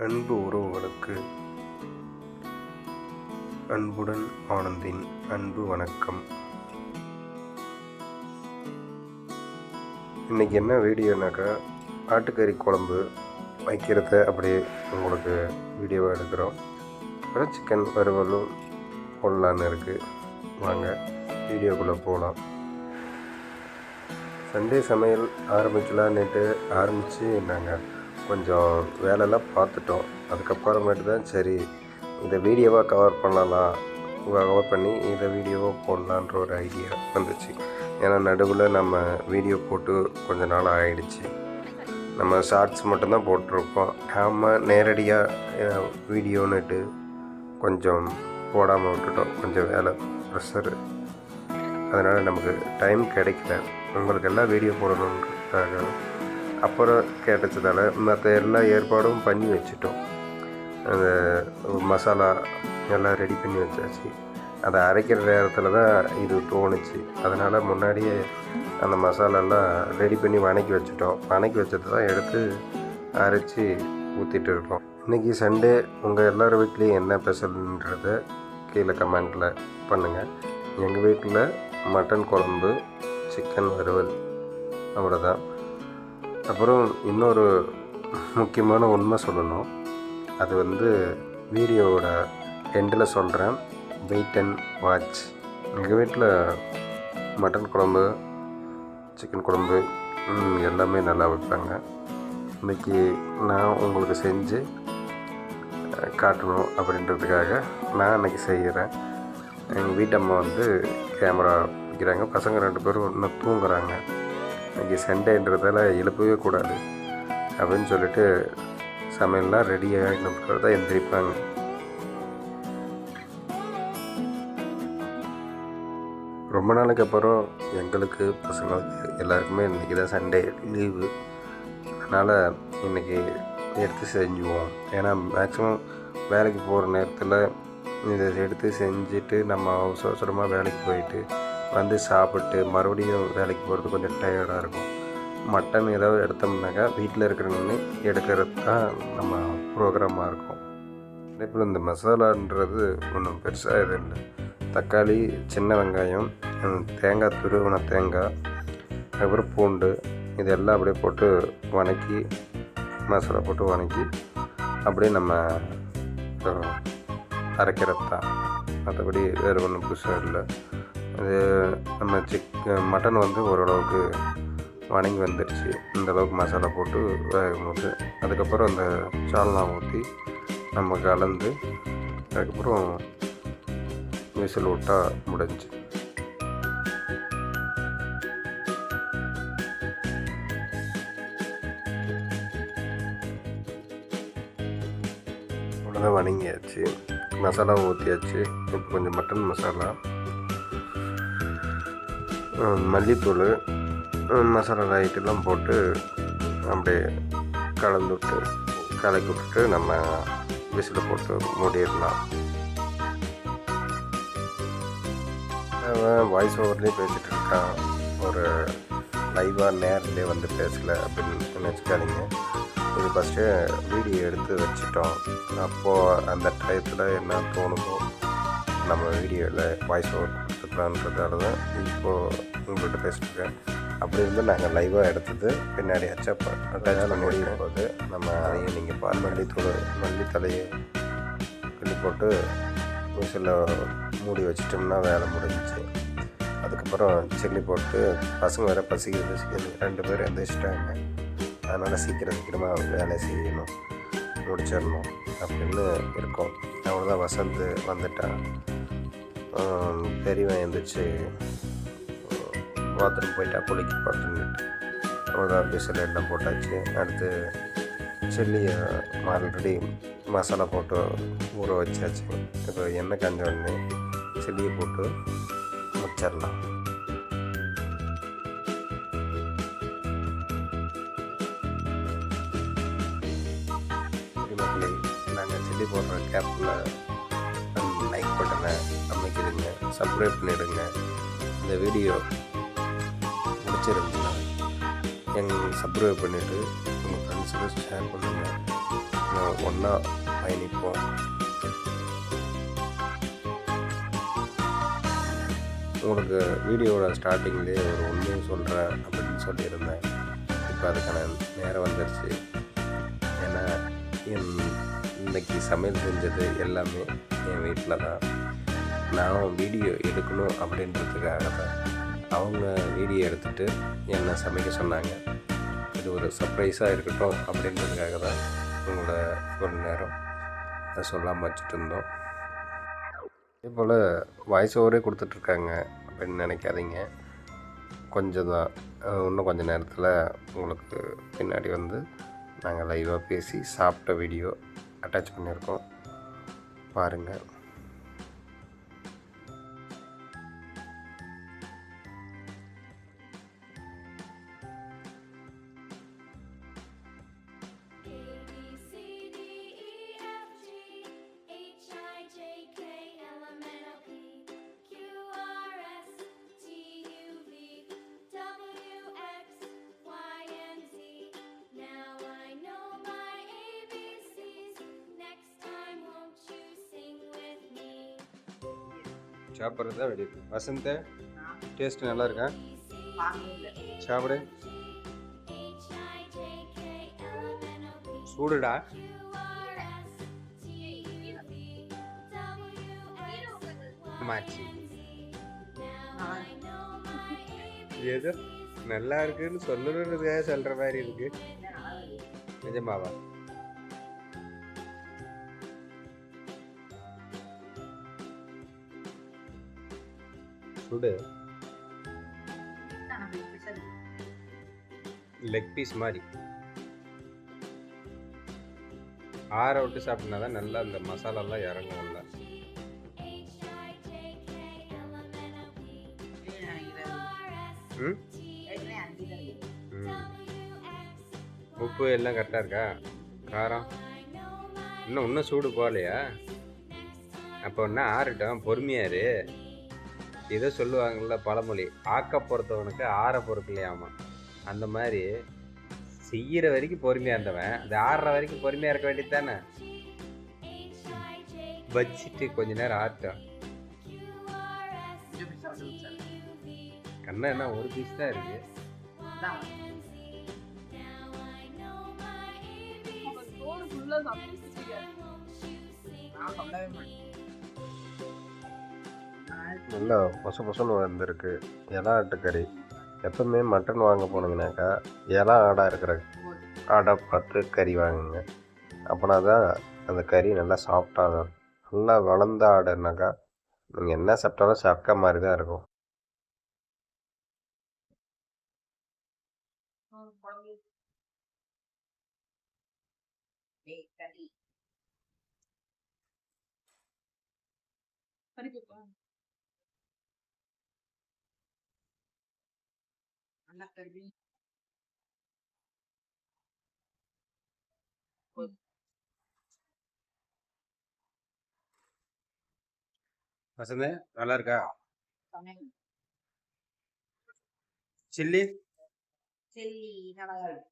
அன்பு உறவுகளுக்கு அன்புடன் ஆனந்தின் அன்பு வணக்கம். இன்றைக்கி என்ன வீடியோனாக்கா, ஆட்டுக்கறி குழம்பு வைக்கிறத அப்படியே உங்களுக்கு வீடியோவாக எடுக்கிறோம். அப்புறம் சிக்கன் வறுவலும் போடலான்னு இருக்குது. வாங்க வீடியோக்குள்ளே போகலாம். சண்டே சமையல் ஆரம்பிக்கலான்னுட்டு ஆரம்பித்து நாங்கள் கொஞ்சம் வேலையெல்லாம் பார்த்துட்டோம். அதுக்கப்புறமேட்டு தான் சரி இதை வீடியோவாக கவர் பண்ணி இதை வீடியோவாக போடலான்ற ஒரு ஐடியா வந்துச்சு. ஏன்னா நடுவில் நம்ம வீடியோ போட்டு கொஞ்ச நாள் ஆகிடுச்சு. நம்ம ஷார்ட்ஸ் மட்டும்தான் போட்டிருப்போம். நம்ம நேரடியாக வீடியோன்னுட்டு கொஞ்சம் போடாமல் விட்டுட்டோம். கொஞ்சம் வேலை ப்ரெஷரு, அதனால் நமக்கு டைம் கிடைக்கல. உங்களுக்கு எல்லாம் வீடியோ போடணுன்றதுக்காக அப்புறம் கேட்டதால் மற்ற எல்லா ஏற்பாடும் பண்ணி வச்சுட்டோம். அந்த மசாலா எல்லாம் ரெடி பண்ணி வச்சாச்சு. அதை அரைக்கிற நேரத்தில் தான் இது தோணுச்சு. அதனால் முன்னாடியே அந்த மசாலாலாம் ரெடி பண்ணி வணக்கி வச்சுட்டோம். வணக்கி வச்சது தான் எடுத்து அரைச்சி ஊற்றிட்டு இருக்கோம். இன்றைக்கி சண்டே உங்கள் எல்லோரும் வீட்லேயும் என்ன ஸ்பெஷல்ன்றதை கீழே கமெண்டில் பண்ணுங்கள். எங்கள் வீட்டில் மட்டன் குழம்பு, சிக்கன் வறுவல், அவ்வளோதான். அப்புறம் இன்னொரு முக்கியமான உண்மை சொல்லணும். அது வீடியோவோட எண்டில் சொல்கிறேன். Wait and watch. எங்கள் வீட்டில் மட்டன் குழம்பு, சிக்கன் குழம்பு எல்லாமே நல்லா வைப்பாங்க. இன்றைக்கி நான் உங்களுக்கு செஞ்சு காட்டணும் அப்படின்றதுக்காக நான் இன்றைக்கி செய்கிறேன். எங்கள் வீட்டம்மா கேமரா வைக்கிறாங்க. பசங்க 2 பேரும் இன்னும் தூங்குறாங்க. இன்றைக்கி சண்டேன்றதால எழுப்பவே கூடாது அப்படின்னு சொல்லிட்டு சமையல்லாம் ரெடியாக இன்னும் தான் எந்திரிப்பாங்க. ரொம்ப நாளைக்கு அப்புறம் எங்களுக்கு பசங்களுக்கு எல்லாருக்குமே இன்றைக்கி தான் சண்டே லீவு. அதனால் இன்றைக்கி எடுத்து செஞ்சுவோம். ஏன்னா மேக்ஸிமம் வேலைக்கு போகிற நேரத்தில் இதை எடுத்து செஞ்சுட்டு நம்ம அவசரமாக வேலைக்கு போயிட்டு சாப்பிட்டு மறுபடியும் வேலைக்கு போகிறது கொஞ்சம் டயர்டாக இருக்கும். மட்டன் ஏதாவது எடுத்தோம்னாக்கா வீட்டில் இருக்கிறவங்க எடுக்கிறது தான் நம்ம ப்ரோக்ராமாக இருக்கும். அதே போல் இந்த மசாலான்றது ஒன்றும் பெருசாக எதுவும் இல்லை. தக்காளி, சின்ன வெங்காயம், தேங்காய், துருவின தேங்காய், அதுக்கப்புறம் பூண்டு, இதெல்லாம் அப்படியே போட்டு வணக்கி மசாலா போட்டு வணக்கி அப்படியே நம்ம அரைக்கிறது தான். மற்றபடி வேறு ஒன்றும் புதுசாக இல்லை. அது நம்ம மட்டன் ஓரளவுக்கு வணங்கி வந்துடுச்சு. இந்தளவுக்கு மசாலா போட்டு வேகும்போது அதுக்கப்புறம் அந்த சால்னா ஊற்றி நம்ம கலந்து அதுக்கப்புறம் விசில் விட்டால் முடிஞ்சு. அவ்வளோதான், வணங்கியாச்சு, மசாலா ஊற்றியாச்சு. இப்போ கொஞ்சம் மட்டன் மசாலா, மல்லித்தூள், மசாலா ஐட்டெல்லாம் போட்டு அப்படியே கலக்கி விட்டுட்டு நம்ம விசில் போட்டு மூடிடலாம். அவன் வாய்ஸ் ஓவர்லேயே பேசிகிட்டு இருக்கான். ஒரு லைவாக நேரிலே பேசலை அப்படின்னு நினச்சிக்காதீங்க. இது ஃபஸ்ட்டு வீடியோ எடுத்து வச்சிட்டோம். அப்போது அந்த டயத்தில் என்ன தோணுதோ நம்ம வீடியோவில் வாய்ஸ் ஓவர் கொடுத்துக்கலான்றதால தான் இப்போது உங்கள்கிட்ட பேசிட்டுருக்கேன். அப்படி நாங்கள் லைவாக எடுத்தது பின்னாடி அட்டாச் பண்ணி போது நம்ம அதையும் நீங்கள் மல்லித்தலையை கிள்ளி போட்டு விசிலில் மூடி வச்சிட்டோம்னா வேலை முடிஞ்சிச்சு. அதுக்கப்புறம் சில்லி போட்டு பசங்க வேறு பசிக்கிறது 2 பேர் எந்திரிச்சிட்டாங்க. அதனால் சீக்கிரமாக வேலை செய்யணும், முடிச்சிடணும் அப்படின்னு இருக்கோம். அவ்வளோதான். வசந்த் வந்துட்டான். பெரியவன் எழுந்திரிச்சு பாத்ரூம் போயிட்டா, குளிக்க பார்த்துன்னுட்டு அவ்வளோதான். விசில் எல்லாம் போட்டாச்சு. அடுத்து சில்லியை ஆல்ரெடி மசாலா போட்டு ஊற வச்சாச்சு. இப்போ எண்ணெய் காஞ்ச உடனே சில்லியை போட்டு வச்சிடலாம். மக்களே, நாங்கள் சில்லி போடுற கேப்பில் லைக் பட்டனை அமைக்கிடுங்க, சப்ஸ்கிரைப் பண்ணிடுங்க. இந்த வீடியோ பிடிச்சிருந்துச்சுன்னா சப்ஸ்கிரைப் பண்ணிவிட்டு உங்கள் ஃப்ரெண்ட்ஸுக்கு ஷேர் பண்ணுங்கள். ஒன்றா பயணிப்போம். உங்களுக்கு வீடியோவோட ஸ்டார்டிங்லேயே ஒரு உண்மையை சொல்கிறேன் அப்படின்னு சொல்லியிருந்தேன். இப்போ அதுக்கான நேரம் வந்துடுச்சு. ஏன்னா இன்னைக்கு சமையல் செஞ்சது எல்லாமே என் வீட்டில் தான். நான் வீடியோ எடுக்கணும் அப்படின்றதுக்காக தான் அவங்க வீடியோ எடுத்துகிட்டு என்னை சமைக்க சொன்னாங்க. இது ஒரு சர்ப்ரைஸாக இருக்கட்டும் அப்படின்றதுக்காக தான் உங்களோட ஒரு நேரம் அதை சொல்லாமல் வச்சுட்டு இருந்தோம். அதே போல் வாய்ஸ் ஓவரே கொடுத்துட்ருக்காங்க அப்படின்னு நினைக்காதீங்க. கொஞ்சம் தான், இன்னும் கொஞ்சம் நேரத்தில் உங்களுக்கு பின்னாடி வந்து நாங்கள் லைவாக பேசி சாப்பிட்ட வீடியோ அட்டாச் பண்ணியிருக்கோம், பாருங்கள். சாப்பிட்றது தான் வெளியே வசந்த டேஸ்ட் நல்லா இருக்கா? சாப்பிடு. சூடுடா. மாச்சி ஏதோ நல்லா இருக்குன்னு சொல்லணுன்றதுக்காக சொல்கிற மாதிரி இருக்கு. நிஜமாவா? சுடு. லெக் பீஸ் மாதிரி ஆற விட்டு சாப்பிட்னா தான் நல்லா இந்த மசாலாலாம் இறங்கும்ல. உப்பு எல்லாம் கரெக்டாக இருக்கா? காரம் இன்னும் சூடு போகலையா? அப்போ என்ன ஆறட்டும், பொறுமையாரு. ஏதோ சொல்லுவாங்கள்ல பழமொழி, ஆக்க பொறுத்தவனுக்கு ஆற பொறுக்கலையாமா. அந்த மாதிரி செய்கிற வரைக்கும் பொறுமையாக இருந்தவன் அது ஆறுற வரைக்கும் பொறுமையாக இருக்க வேண்டியது தானே. வச்சுட்டு கொஞ்ச நேரம் ஆட்டம். கண்ணா என்ன ஒரு பீஸ் தான் இருக்கு. நல்லா பொச பொசன்னு வந்திருக்கு. இலா ஆட்டுக்கறி. எப்பவுமே மட்டன் வாங்க போனீங்கன்னாக்கா இலா ஆடாக இருக்கிற ஆடை பார்த்து கறி வாங்குங்க. அப்படின்னா தான் அந்த கறி நல்லா சாஃப்டாக இருக்கும். நல்லா வளர்ந்த ஆடுனாக்கா நீங்கள் என்ன சாப்பிட்டாலும் சக்க மாதிரி தான் இருக்கும். வசந்த நல்லா இருக்கா? சில்லி நல்லா இருக்கு.